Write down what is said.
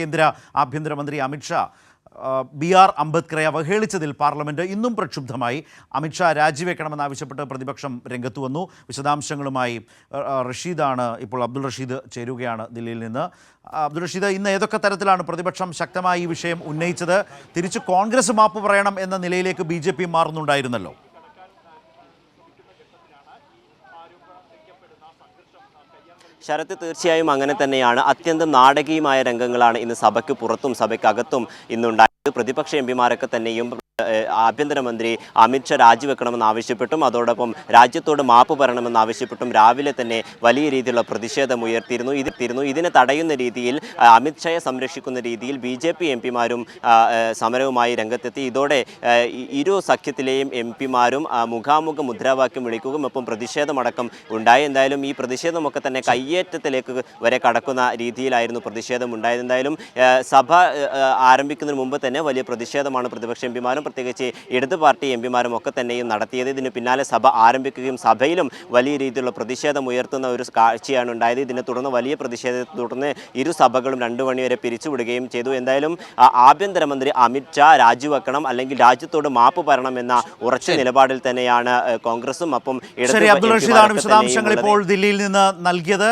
കേന്ദ്ര ആഭ്യന്തരമന്ത്രി Amit Shah BR. അംബേദ്കറെ അവഹേളിച്ചതിൽ parliament ഇന്നും പ്രക്ഷുബ്ധമായി. അമിത്ഷാ രാജിവെക്കണമെന്നാവശ്യപ്പെട്ട് പ്രതിപക്ഷം രംഗത്തു വന്നു. വിശദാംശങ്ങളുമായി റഷീദാണ് ഇപ്പോൾ. അബ്ദുൾ റഷീദ് ചേരുകയാണ് ദില്ലിയിൽ നിന്ന്. അബ്ദുൾ റഷീദ്, ഇന്ന് ഏതൊക്കെ തരത്തിലാണ് പ്രതിപക്ഷം ശക്തമായി ഈ വിഷയം ഉന്നയിച്ചത്? തിരിച്ച് കോൺഗ്രസ് മാപ്പ് പറയണം എന്ന നിലയിലേക്ക് ബി.ജെ.പി മാറുന്നുണ്ടായിരുന്നല്ലോ. ശരത്ത്, തീർച്ചയായും അങ്ങനെ തന്നെയാണ്. അത്യന്തം നാടകീയമായ രംഗങ്ങളാണ് ഇന്ന് സഭയ്ക്ക് പുറത്തും സഭയ്ക്കകത്തും ഇന്നുണ്ടായത്. പ്രതിപക്ഷ എംപിമാരൊക്കെ തന്നെയും ആഭ്യന്തരമന്ത്രി അമിത്ഷാ രാജിവെക്കണമെന്ന് ആവശ്യപ്പെട്ടും അതോടൊപ്പം രാജ്യത്തോട് മാപ്പ് പറയണമെന്ന് ആവശ്യപ്പെട്ടും രാവിലെ തന്നെ വലിയ രീതിയിലുള്ള പ്രതിഷേധം ഉയർത്തിയിരുന്നു. ഇതിനെ തടയുന്ന രീതിയിൽ, അമിത്ഷായെ സംരക്ഷിക്കുന്ന രീതിയിൽ ബി.ജെ.പി എംപിമാരും സമരവുമായി രംഗത്തെത്തി. ഇതോടെ ഇരു സഖ്യത്തിലെയും എംപിമാരും മുഖാമുഖം മുദ്രാവാക്യം വിളിക്കുകയും ഒപ്പം പ്രതിഷേധമടക്കം ഉണ്ടായി. എന്തായാലും ഈ പ്രതിഷേധമൊക്കെ തന്നെ കയ്യേറ്റത്തിലേക്ക് വരെ കടക്കുന്ന രീതിയിലായിരുന്നു പ്രതിഷേധം ഉണ്ടായത്. എന്തായാലും സഭ ആരംഭിക്കുന്നതിന് മുമ്പ് തന്നെ വലിയ പ്രതിഷേധമാണ് പ്രതിപക്ഷ എംപിമാരും പ്രത്യേകിച്ച് ഇടത് പാർട്ടി എംപിമാരും ഒക്കെ തന്നെയും നടത്തിയത്. ഇതിന് പിന്നാലെ സഭ ആരംഭിക്കുകയും സഭയിലും വലിയ രീതിയിലുള്ള പ്രതിഷേധം ഉയർത്തുന്ന ഒരു കാഴ്ചയാണ് ഉണ്ടായത്. ഇതിനെ തുടർന്ന് വലിയ പ്രതിഷേധത്തെ തുടർന്ന് ഇരു സഭകളും 2 മണി വരെ പിരിച്ചുവിടുകയും ചെയ്തു. എന്തായാലും ആഭ്യന്തരമന്ത്രി അമിത്ഷാ രാജിവെക്കണം, അല്ലെങ്കിൽ രാജ്യത്തോട് മാപ്പ് പറയണം എന്ന ഉറച്ച നിലപാടിൽ തന്നെയാണ് കോൺഗ്രസും അപ്പം വിശദാംശങ്ങൾ ഇപ്പോൾ ദില്ലിയിൽ നിന്ന് നൽകിയത്.